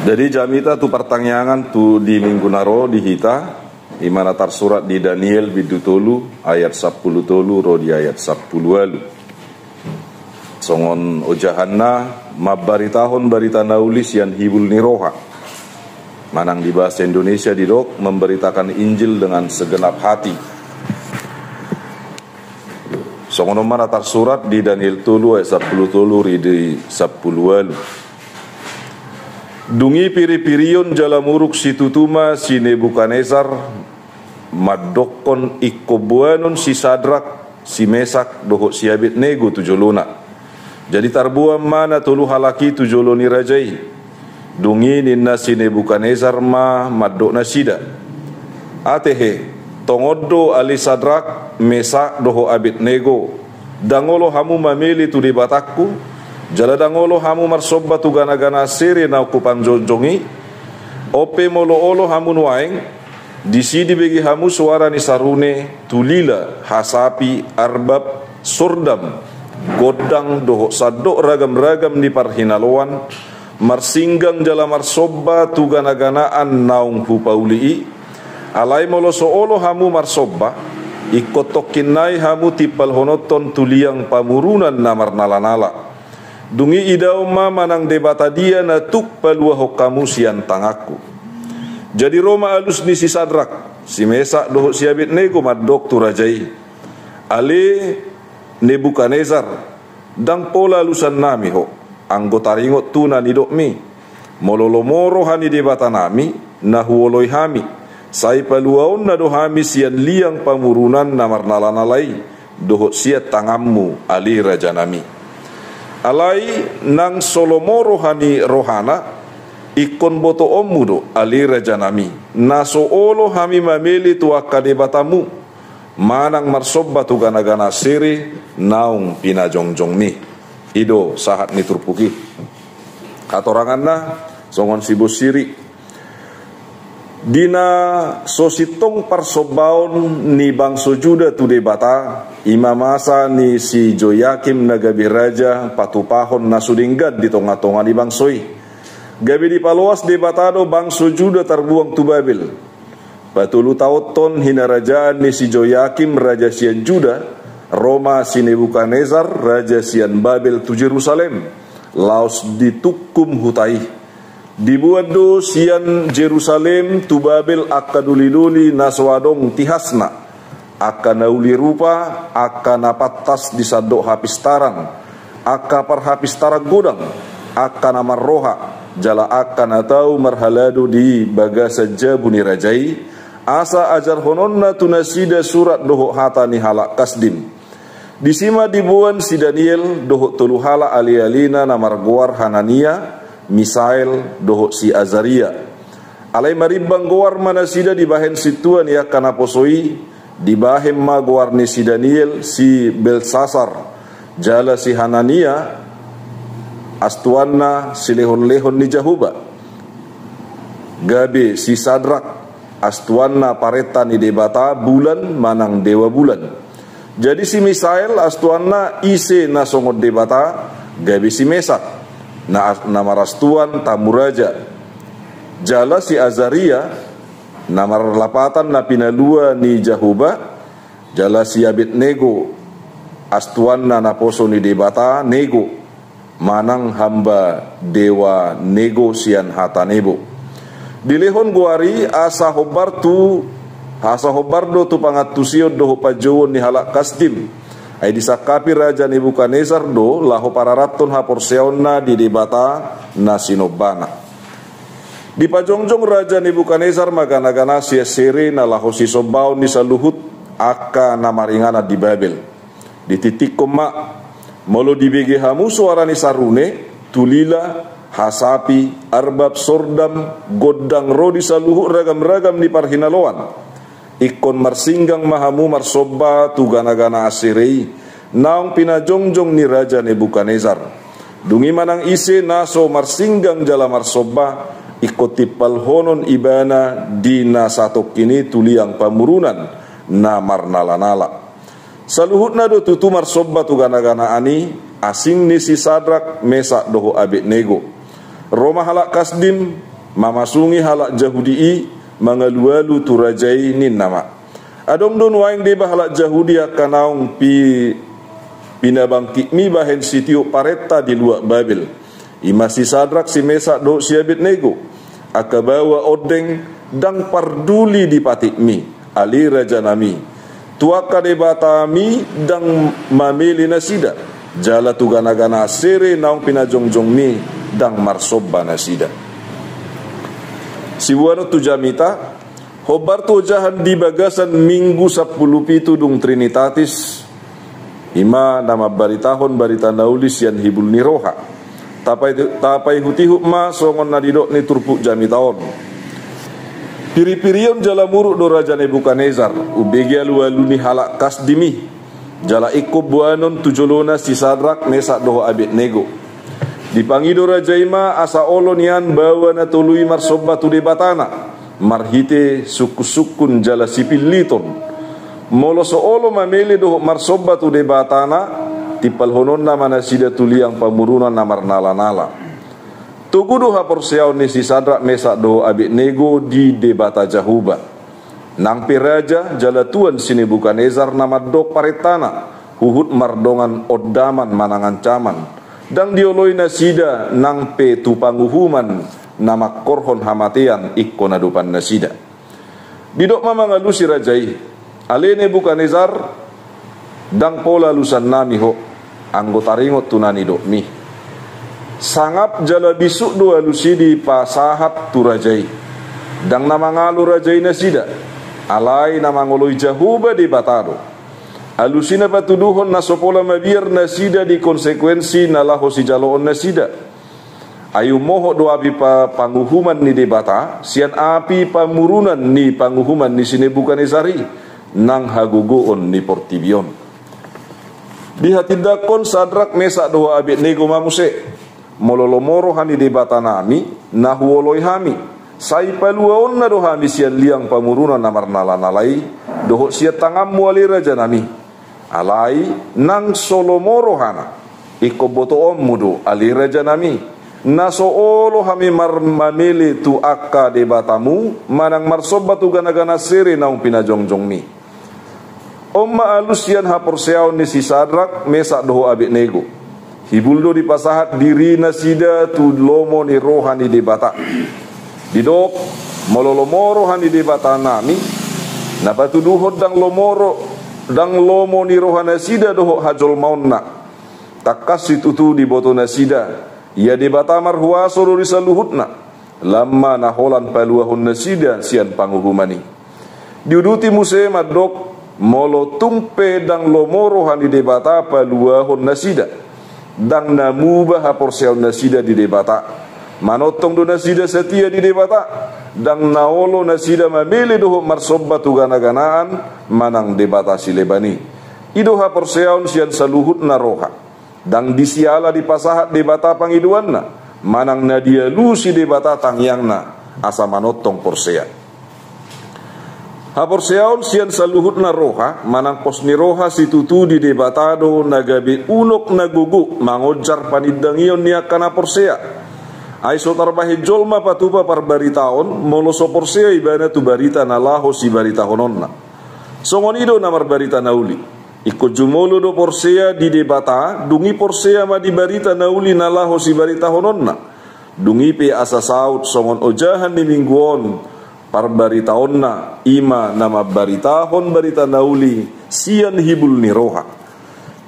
Jadi jamita tu pertanyaan tu di minggu naro di hita imana tersurat di Daniel bidu tolu ayat 10 tolu ro di ayat 10 alu. Songon ojahanna mabaritahon barita naulis yang hibul niroha. Manang di bahasa Indonesia di dok memberitakan Injil dengan segenap hati. Songon mana tersurat di Daniel tolu ayat 10 tolu ri di 10 alu. Dungi piri-pirion jalamuruk situtuma si Nebukadnezar madokon ikobuanon si Sadrak si Mesak dohok si Abednego tujolona. Jadi tarbuam mana tulu halaki tujoloni rajai. Dungi ninna si Nebukadnezar ma madokna sida. Atehe tongodo ali Sadrak Mesak dohok Abednego. Dangolo hamu mamili tu di batakku. Jala dangolo hamu marsobba tu gana-gana siri na ukupan jonjongi. Ope molo-olo hamu nuaing. Disidi begi hamu suara ni sarune. Tulila, hasapi, arbab, surdam. Godang dohok sadok ragam-ragam di parhinaloan. Marsinggang jala marsobba tu gana-ganaan naung hupaulii. Alay molo soolo hamu marsobba. Ikotokin nai hamu tipal honoton tuliang pamurunan namar nala-nala. Dungi idau ma manang debata dia na tukpalua hokamu sian tangaku. Jadi Roma alus ni si Sadrak, si Mesak dohok si Abednego madok tu rajai. Ale Nebukadnezar dang pola lusan nami ho. Anggota ringot tu na nidok mi. Mololomoro hani debata nami na huoloi hami. Sai paluaon na dohami sian liang pamurunan namar nalanalai. Dohok siat tangammu ali raja nami. Alai nang solomoro hani rohana ikon boto omudo ali rajanami naso olo hami mameli tu akadebatamu manang marsobba tu gana-gana siri naung pinajongjong mi ido sahat ni turpuki katoranganna songon sibus siri dina sositong parsobaon ni bangso Juda tu debata imamasa ni si Joyakim na gabi raja patupahon na sudinggad di tonga-tonga di bangsoi gabi di paluas debatado bangso Juda terbuang tu Babel patulu tauton hinarajaan ni si Joyakim raja sian Juda Roma si Nebukadnezar raja sian Babel tu Jerusalem laos ditukum hutai dibuat do sian Jerusalem tu Babel akaduli-duli naswadong tihasna akanauli rupa akanapatas disadok hapistaran akapar hapistaran godang akanamarroha jala akanatau marhaladu di bagasa jabuni rajai asa ajar hononna tunasida surat dohok hata ni halak kasdim disima dibuan si Daniel dohok tuluhala ali-alina namarguar Hanania Misael dohok si Azaria alai maribang goar mana sida di bahen situan ya kana posoi di bahem ma goar ni si Daniel si Belsasar jala si Hanania astuanna si lehon-lehon ni Jahuba gabe si Sadrak astuanna pareta ni debata bulan manang dewa bulan jadi si Misael astuanna ise na songot debata gabe si Mesak na namarastuan tamuraja jala si Azaria namar lapatan na pinalua ni Jahuba jala si Abednego astuan na naposo ni debata nego manang hamba dewa nego sian hatanebo dilehon guari asa hobardo tu pangatusio doho pajowon ni halak kasdim ay disakapi raja Nebukadnezar do laho pararaton haporseonna di debata na sinobana. Di pajongjong raja Nebukadnezar magana-gana siya sere na laho si sobaw ni saluhut aka na maringana di Babel. Di titik koma molo dibigi hamu suara ni sarune tulila hasapi arbab sordam godang rodi saluhut ragam-ragam di parhinaloan. Ikon marsinggang mahamu marsobba tu gana-gana asirei naung pinajongjong ni raja Nebukadnezar dungi manang ise naso marsinggang jala marsobba ikotipal honon ibana di nasatok kini tuliang pamurunan na marnala-nala saluhut na do tutu marsobba tu gana-gana ani asing ni si Sadrak Mesak doho Abednego Roma halak kasdim mamasungi halak Jahudi mangalualu tu rajai nin nama. Adong don waing deba halak Jahudi kanaung pinabangki mi bahen sitio pareta di luar Babel. Ima si Sadrak si Mesak do si Abednego akabawa odeng dang parduli di patik mi ali raja nami. Tuaka debata mi dang mamili nasida jala tu gana-gana sere naung pinajongjong mi dang marsobba nasida. Si wano tu jamita hobar tu jahan di bagasan minggu 10 dung Trinitatis ima nama baritahon barita naulis yan hibul ni roha tapai hutihuk ma songon nadidok ni turpuk jamitaon piri-pirion jala muruk do raja Nebukadnezar ubegi alu-alu ni halak kasdimi jala ikut buanon tujolona si Sadrak Mesak doho Abednego dipangido raja ima asa olon yan bawa na tului marsobba tu debatana marhite suku-sukun jala sipil liton molo so olo mamele doho marsobba tu debatana tipal honon na manasida tuli ang pamurunan na marnala-nala tugu doha porsiaw ni si Sadrak Mesak doho Abednego di debata jahuba nang piraja jala tuan si Nebukadnezar na madok paretana huhut mardongan oddaman manangan caman dang dioloy na sida nang pe tu panguhuman na makorhon hamatian ikko na dupan na sida. Didok mamangalu si rajai ale Nebukadnezar dang pola lusan nami ho anggota ringot tunani dok mi sangap jala bisuk do alusidi pasahat tu rajai dang namangalu rajai na sida alai namangoloy jahuba di batado alusina patuduhon na sopola mabir na sida di konsekuensi na laho si jaloon na sida. Ayu moho do api panguhuman ni debata, sian api pamurunan ni panguhuman ni si Nebukadnezari nang hagugoon ni portibion. Dihatindakon Sadrak Mesak doho Abednego mamuse mololomoro hani debata nami na huoloy hami. Sai paluaon na do hami sian liang pamurunan na marnala-nalai doho siat tangam muali raja nami. Alai nang solomoro hana iko boto mudo ali raja nami na soolo hami mamili tu akka debatamu manang marsobba tu gana-gana sere naung pinajongjong mi omma alusian haporseaw ni si Sadrak Mesak doho Abednego hibuldo di pasahat diri nasida tu lomo ni rohani debata didok mololomoro hani debata nami napatuduhod dang lomoro dang lomo ni rohana sida doho hajol maunna takas situtu di boto nasida ia debata marhua soro risaluhutna lamma naholan paluahun nasida sian panguhumani diuduti muse madok molo tumpe dang lomo rohani debata paluahun nasida dang namuba haporseal nasida di debata manotong do nasida setia di debata dang naolo nasida mamili doho marsobba tu gana-ganaan manang debata silebani idoha porseaun sian saluhut na roha dang disiala di pasahat debata pangiduan na manang nadia lusi debata tangyang na asa manotong porsea ha porseaun sian saluhut na roha manang posni roha situtu di debatado nagabi unok nagugu mangojar panidangion niya kana porsea ay so tarbahi jolma patupa par baritaon molo so porsea ibana tu barita na laho si barita hononna songonido namar barita nauli ikut jumolo do porsea di debata dungi porsea ma di barita nauli na laho si barita hononna dungi pe asa saut songon ojahan ni mingguon par barita onna ima nama barita hon barita nauli sian hibul ni roha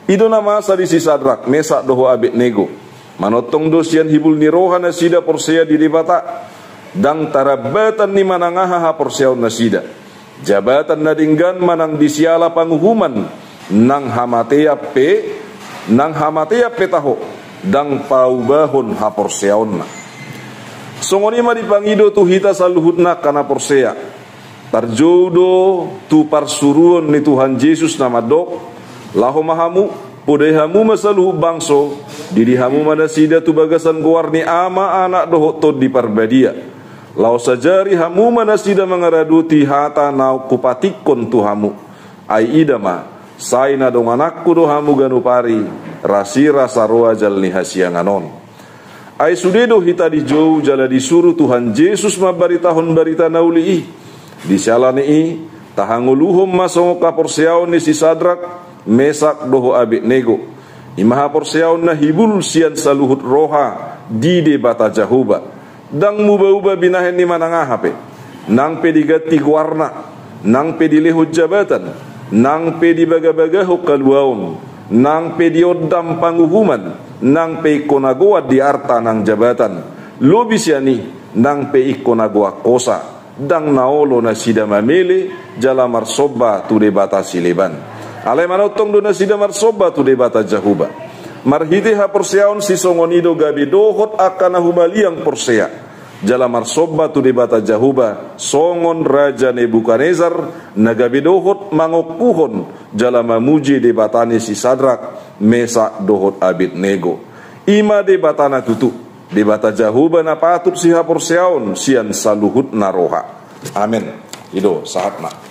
ido nama sari si Sadrak Mesak doho Abednego manotong dosian hibul ni roha nasida porsea di debata dang tarabatan ni manangaha ha porsea nasida jabatan nadinggan manang disiala panguhuman nang hamatea pe taho dang paubahon ha porsea na songoni ma dipangido tu hita saluhutna kana porsea tarjodo tu parsuruon ni Tuhan Yesus nama dok laho mahamu podehamu masaluh bangso didihamu manasida tu bagasan gowarni ama anak doho tod di parbadia lau sajari hamu manasida mangaraduti hata nau kupatikon tuhamu ai idama saina dong anakku dohamu ganupari rasira sarua jalni hasianganon Ai sudedo hita di jauh jala disuruh Tuhan Yesus mabaritahon barita nauli di salani tahanguluhum masong kaporseaon ni si Sadrak, Mesak doho Abednego. Imaha porseaon na hibul sian saluhut roha di debata Jahuba. Dang muba-uba binahen ni manangahape. Nang pedigati warna, nang pedilehut jabatan, nang pedibagabagaho kaluaon, nang pediodam panguhuman, nang pe ikonagoa di arta nang jabatan, lobi siani nang pe ikonagoa kosa, dang naolo na sida mamele jala marsoba tu debata sileban. Alai manotong do na sida marsoba tu debata Jahuba. Marhite ha porseaon si songonido gabi dohot akana humaliang porsea. Jala marsoba tu debata Jahuba songon Raja Nebukadnezar nagabi dohot mangokuhon jala mamuji debatane si Sadrak, Mesak dohot Abednego. Ima debatana tutu debata Jahuba na patut siha porseaon sian saluhut naroha. Amin. Ido sahatna.